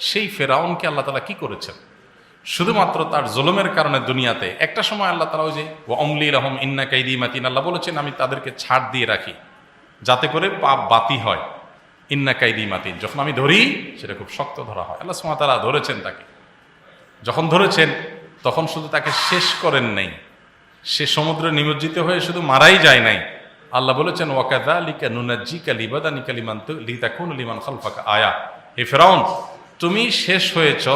সেই ফেরাউনকে আল্লাহ তাআলা কি করেছেন? শুধুমাত্র তার জুলুমের কারণে দুনিয়াতে একটা সময় আল্লাহ তাআলা ওই যে ওয়া আমলি লাহুম ইন্না কাইদি মাতিন, আল্লাহ বলেছেন আমি তাদেরকে ছাড় দিয়ে রাখি যাতে করে পাপ বাতি হয়। ইন্না কাইদি মাতিন, যখন আমি ধরি সেটা খুব শক্ত ধরা হয়। আল্লাহ সুবহানাহু ওয়া তাআলা ধরেছেন তাকে, যখন ধরেছেন তখন শুধু তাকে শেষ করেন নাই, সে সমুদ্রে নিমজ্জিত হয়ে শুধু মারাই যায় নাই। আল্লাহ বলেছেন ওয়াকাযালিকা নুনাজ্জিকা লিবাদানিকা লিমান লিতাকুনা লিমান খালফাকা আয়া, হে ফেরাউন তুমি শেষ হয়েছ,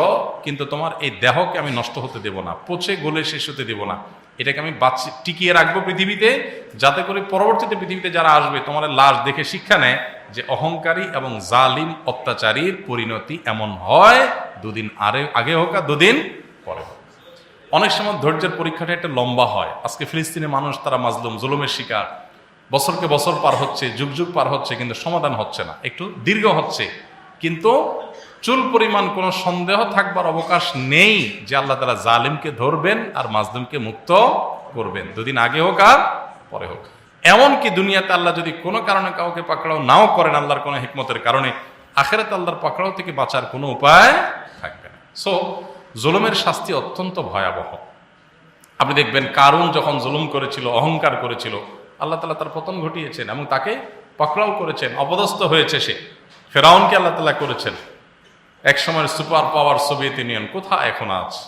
কিন্তু তোমার এই দেহকে আমি নষ্ট হতে দেব না, পচে গলে শেষ হতে দেব না। এটাকে আমি টিকিয়ে রাখবো পৃথিবীতে, যাতে করে পরবর্তীতে পৃথিবীতে যারা আসবে তোমার লাশ দেখে শিক্ষা নেয় যে অহংকারী এবং জালিম অত্যাচারীর পরিণতি এমন হয়, দুদিন আগে হোক আর দুদিন পরে হোক। অনেক সময় ধৈর্যের পরীক্ষাটা একটা লম্বা হয়। আজকে ফিলিস্তিনের মানুষ তারা মাজলুম, জুলুমের শিকার, বছরকে বছর পার হচ্ছে, যুগ যুগ পার হচ্ছে, কিন্তু সমাধান হচ্ছে না, একটু দীর্ঘ হচ্ছে। কিন্তু চুল পরিমাণ কোনো সন্দেহ থাকবার অবকাশ নেই যে আল্লাহ তাআলা জালিমকে ধরবেন আর মাজলুমকে মুক্ত করবেন, দুদিন আগে হোক আর পরে হোক। এমনকি দুনিয়াতে আল্লাহ যদি কোনো কারণে কাউকে পাকড়াও নাও করেন, আল্লাহর কোনো হিকমতের কারণে, আখিরাতে আল্লাহর পাকড়াও থেকে বাঁচার কোনো উপায় থাকবে না। সো জুলুমের শাস্তি অত্যন্ত ভয়াবহ। আপনি দেখবেন কারুন যখন জুলুম করেছিল, অহংকার করেছিল, আল্লাহ তাআলা তার পতন ঘটিয়েছেন এবং তাকে পাকড়াও করেছেন, অপদস্থ হয়েছে সে। ফেরাউনকে আল্লাহ তাআলা করেছেন। এক সময়ের সুপার পাওয়ার সোভিয়েত ইউনিয়ন কোথায় এখন আছে?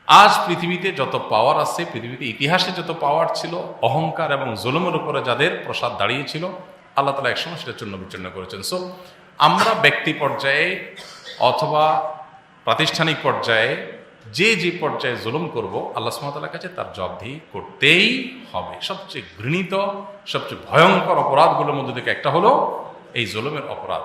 আজ পৃথিবীতে যত পাওয়ার আছে, পৃথিবীতে ইতিহাসে যত পাওয়ার ছিল, অহংকার এবং জুলুমের উপরে যাদের প্রসাদ দাঁড়িয়েছিল, আল্লাহ তাআলা একসময় সেটা চূর্ণ বিচূর্ণ করেছেন। সো আমরা ব্যক্তি পর্যায়ে অথবা প্রাতিষ্ঠানিক পর্যায়ে যে পর্যায়ে জুলুম করব, আল্লাহ সুবহানাহু ওয়া তাআলার কাছে তার জবাবদিহি করতেই হবে। সবচেয়ে ঘৃণিত, সবচেয়ে ভয়ঙ্কর অপরাধগুলোর মধ্যে থেকে একটা হলো এই জুলুমের অপরাধ।